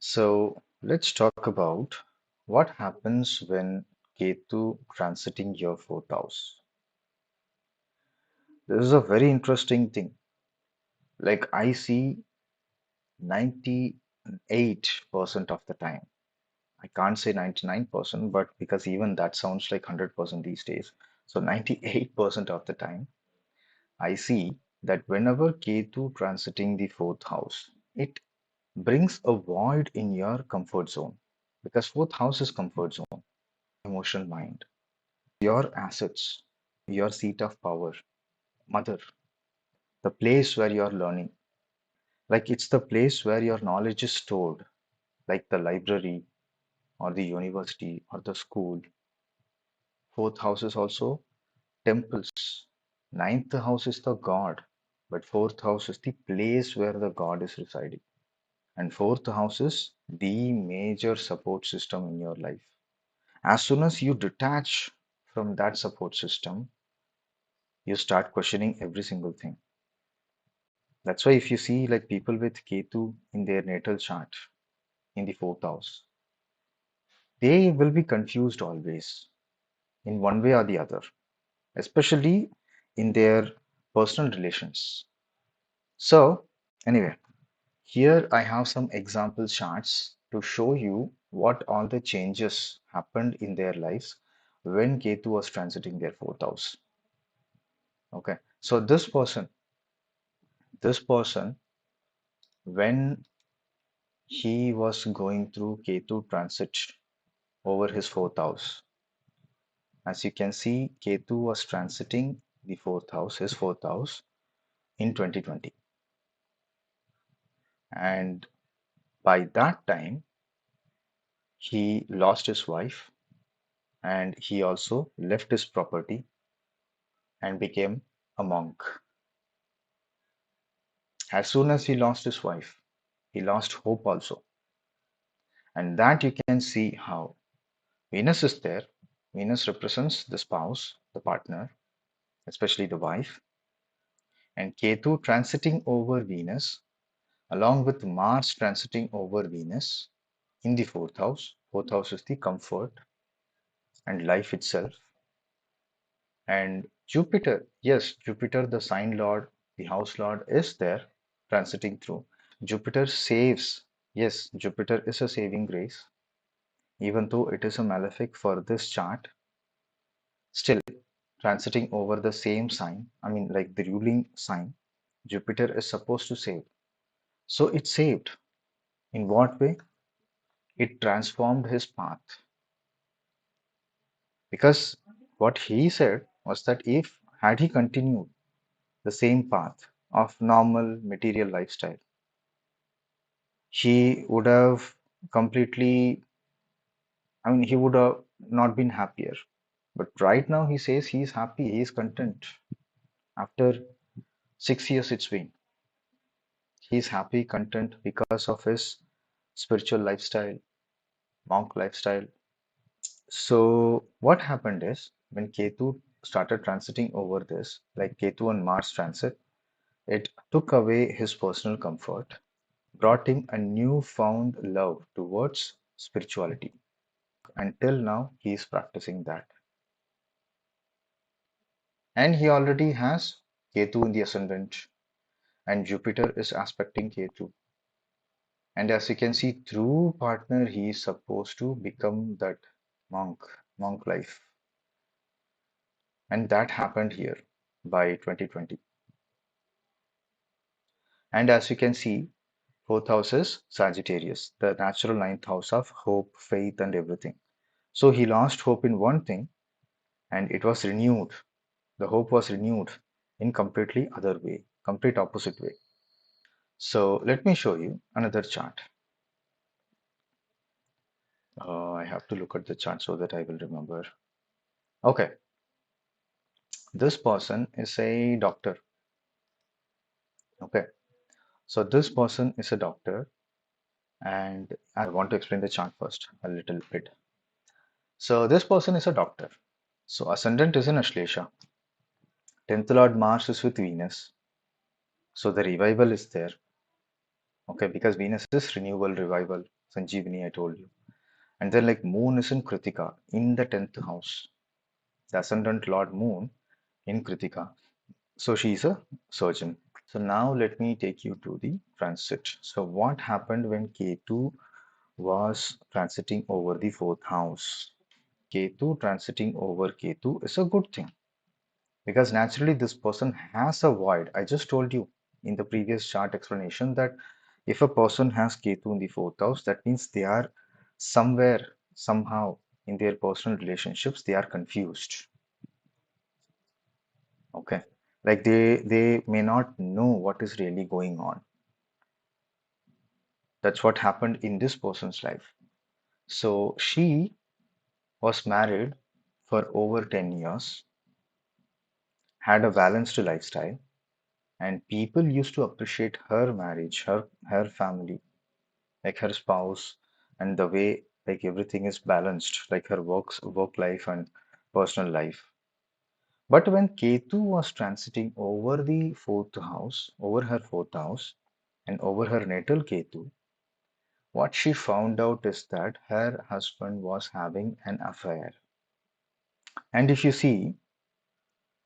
So let's talk about what happens when Ketu transiting your fourth house. This is a very interesting thing. Like I see 98% of the time. I can't say 99%, but because even that sounds like 100% these days. So 98% of the time, I see that whenever Ketu transiting the fourth house, it brings a void in your comfort zone because fourth house is comfort zone, emotional mind, your assets, your seat of power, mother, the place where you're learning. Like it's the place where your knowledge is stored, like the library or the university or the school. Fourth house is also temples. Ninth house is the God, but fourth house is the place where the God is residing. And fourth house is the major support system in your life. As soon as you detach from that support system, you start questioning every single thing. That's why if you see like people with Ketu in their natal chart in the fourth house, they will be confused always in one way or the other, especially in their personal relations. So, anyway, here I have some example charts to show you what all the changes happened in their lives when Ketu was transiting their fourth house. Okay, so this person, when he was going through Ketu transit over his fourth house, as you can see, Ketu was transiting the fourth house, his fourth house in 2020. And by that time, he lost his wife and he also left his property and became a monk. As soon as he lost his wife, he lost hope also. And that you can see how Venus is there. Venus represents the spouse, the partner, especially the wife, and Ketu transiting over Venus, along with Mars transiting over Venus in the fourth house. Fourth house is the comfort and life itself. And Jupiter, yes, Jupiter, the sign lord, the house lord, is there transiting through. Jupiter saves. Yes, Jupiter is a saving grace. Even though it is a malefic for this chart, still transiting over the same sign, I mean, like the ruling sign, Jupiter is supposed to save. So it saved. In what way? It transformed his path. Because what he said was that if had he continued the same path of normal material lifestyle, he would have completely, I mean, he would have not been happier. But right now he says he's happy, he's content. After 6 years it's been. He's happy, content because of his spiritual lifestyle, monk lifestyle. So what happened is when Ketu started transiting over this, like Ketu and Mars transit, it took away his personal comfort, brought him a newfound love towards spirituality. Until now, he is practicing that. And he already has Ketu in the ascendant, and Jupiter is aspecting Ketu. And as you can see, through partner, he is supposed to become that monk, monk life. And that happened here by 2020. And as you can see, fourth house is Sagittarius, the natural ninth house of hope, faith, and everything. So he lost hope in one thing and it was renewed. The hope was renewed in completely other way, complete opposite way. So let me show you another chart. I have to look at the chart so that I will remember. Okay, this person is a doctor. Okay, so this person is a doctor, and I want to explain the chart first a little bit. So this person is a doctor. So ascendant is in Ashlesha. 10th Lord Mars is with Venus. So the revival is there. Okay, because Venus is renewal, revival. Sanjeevani, I told you. And then like Moon is in Kritika in the 10th house, the ascendant Lord Moon in Kritika. So she's a surgeon. So now let me take you to the transit. So what happened when Ketu was transiting over the fourth house? Ketu transiting over Ketu is a good thing because naturally this person has a void. I just told you in the previous chart explanation that if a person has Ketu in the fourth house, that means they are somewhere, somehow in their personal relationships, they are confused. Okay. Like they may not know what is really going on. That's what happened in this person's life. So she was married for over 10 years, had a balanced lifestyle, and people used to appreciate her marriage, her family, like her spouse, and the way like everything is balanced, like her work life and personal life. But when Ketu was transiting over the fourth house, over her fourth house, and over her natal Ketu, what she found out is that her husband was having an affair. And if you see,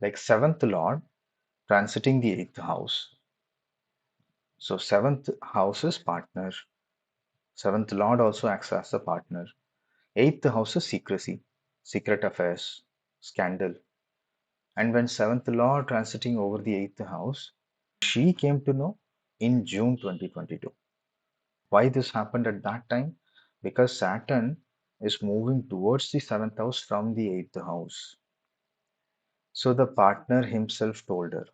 like seventh lord transiting the eighth house, so seventh house is partner, seventh lord also acts as a partner. Eighth house is secrecy, secret affairs, scandal. And when seventh lord transiting over the eighth house, she came to know in June 2022. Why this happened at that time? Because Saturn is moving towards the seventh house from the eighth house. So the partner himself told her,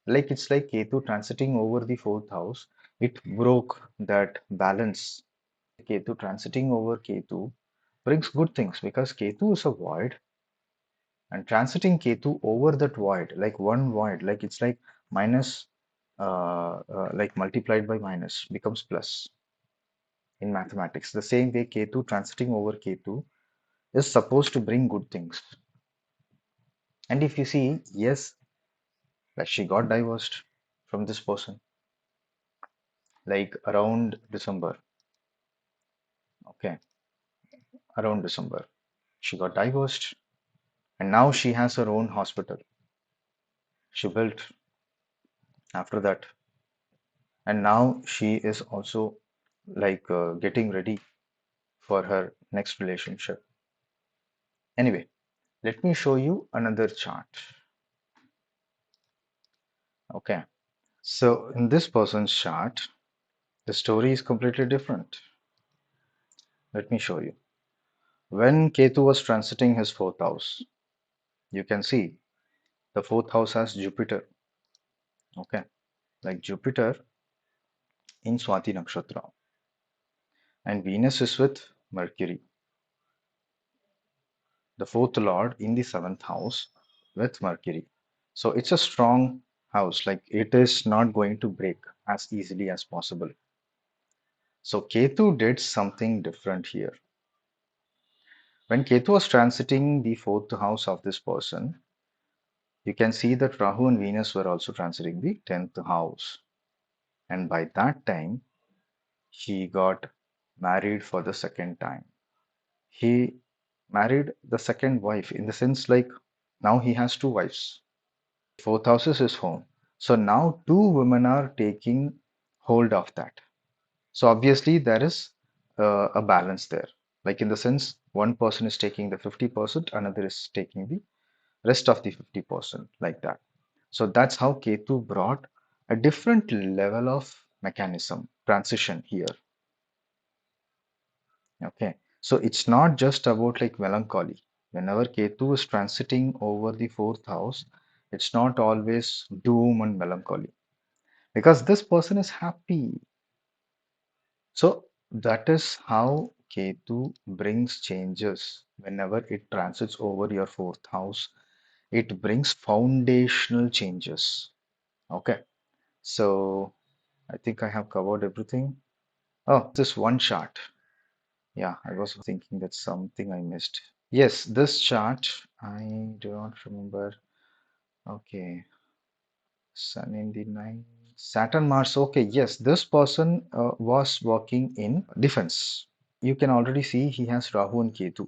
like it's like Ketu transiting over the fourth house, it broke that balance. Ketu transiting over Ketu brings good things because Ketu is a void, and transiting Ketu over that void, like one void, like it's like minus, like multiplied by minus becomes plus in mathematics. The same way Ketu transiting over Ketu is supposed to bring good things. And if you see, yes, like she got divorced from this person, like around December. Okay, around December. She got divorced and now she has her own hospital. She built after that. And now she is also like getting ready for her next relationship. Anyway, let me show you another chart. Okay, so in this person's chart, the story is completely different. Let me show you. When Ketu was transiting his fourth house, you can see the fourth house has Jupiter. Okay, like Jupiter in Swati Nakshatra, and Venus is with Mercury, the fourth lord in the seventh house with Mercury. So it's a strong house, like it is not going to break as easily as possible. So Ketu did something different here. When Ketu was transiting the fourth house of this person, you can see that Rahu and Venus were also transiting the 10th house. And by that time, he got married for the second time. He married the second wife in the sense like now he has two wives. Fourth house is his home. So now two women are taking hold of that. So obviously there is a balance there. Like in the sense one person is taking the 50%, another is taking the rest of the 50%, like that. So that's how Ketu brought a different level of mechanism transition here. Okay, so it's not just about like melancholy. Whenever Ketu is transiting over the fourth house, it's not always doom and melancholy because this person is happy. So that is how Ketu brings changes whenever it transits over your fourth house. It brings foundational changes. Okay, so I think I have covered everything. Oh, this one chart. Yeah, I was thinking that's something I missed. Yes, this chart, I do not remember. Okay, Sun in the ninth. Saturn, Mars. Okay, yes, this person was working in defense. You can already see he has Rahu and Ketu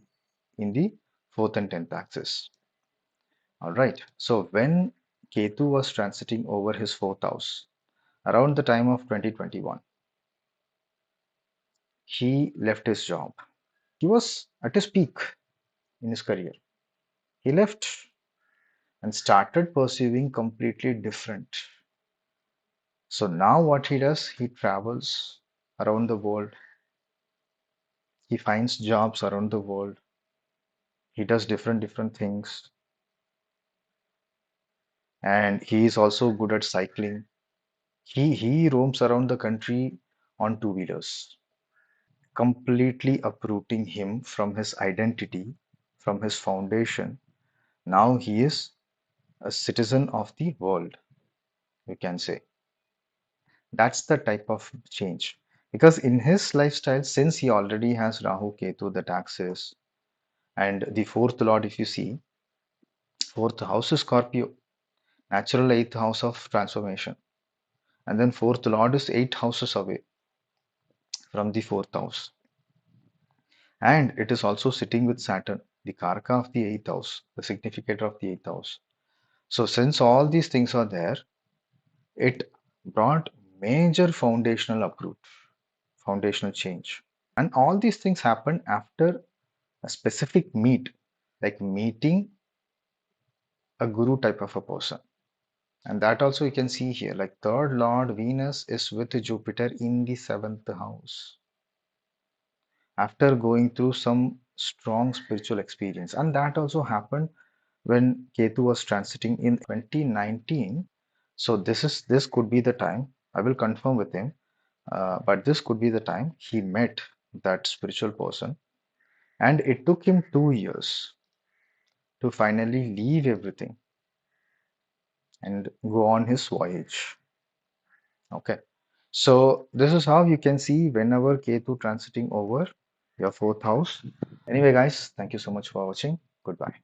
in the fourth and tenth axis. All right. So when Ketu was transiting over his fourth house around the time of 2021, he left his job. He was at his peak in his career. He left and started pursuing completely different. So now what he does, he travels around the world. He finds jobs around the world. He does different things, and he is also good at cycling. He roams around the country on two-wheelers, completely uprooting him from his identity, from his foundation. Now he is a citizen of the world, you can say. That's the type of change. Because in his lifestyle, since he already has Rahu, Ketu, the taxes, and the fourth lord, if you see, fourth house is Scorpio, natural eighth house of transformation. And then fourth lord is 8 houses away from the fourth house. And it is also sitting with Saturn, the Karaka of the eighth house, the significator of the eighth house. So since all these things are there, it brought major foundational uproot, foundational change. And all these things happen after a specific meet, like meeting a guru type of a person. And that also you can see here, like third lord Venus is with Jupiter in the seventh house after going through some strong spiritual experience. And that also happened when Ketu was transiting in 2019. So this could be the time. I will confirm with him, but this could be the time he met that spiritual person, and it took him 2 years to finally leave everything and go on his voyage. Okay. So this is how you can see whenever Ketu transiting over your fourth house. Anyway, guys, thank you so much for watching. Goodbye.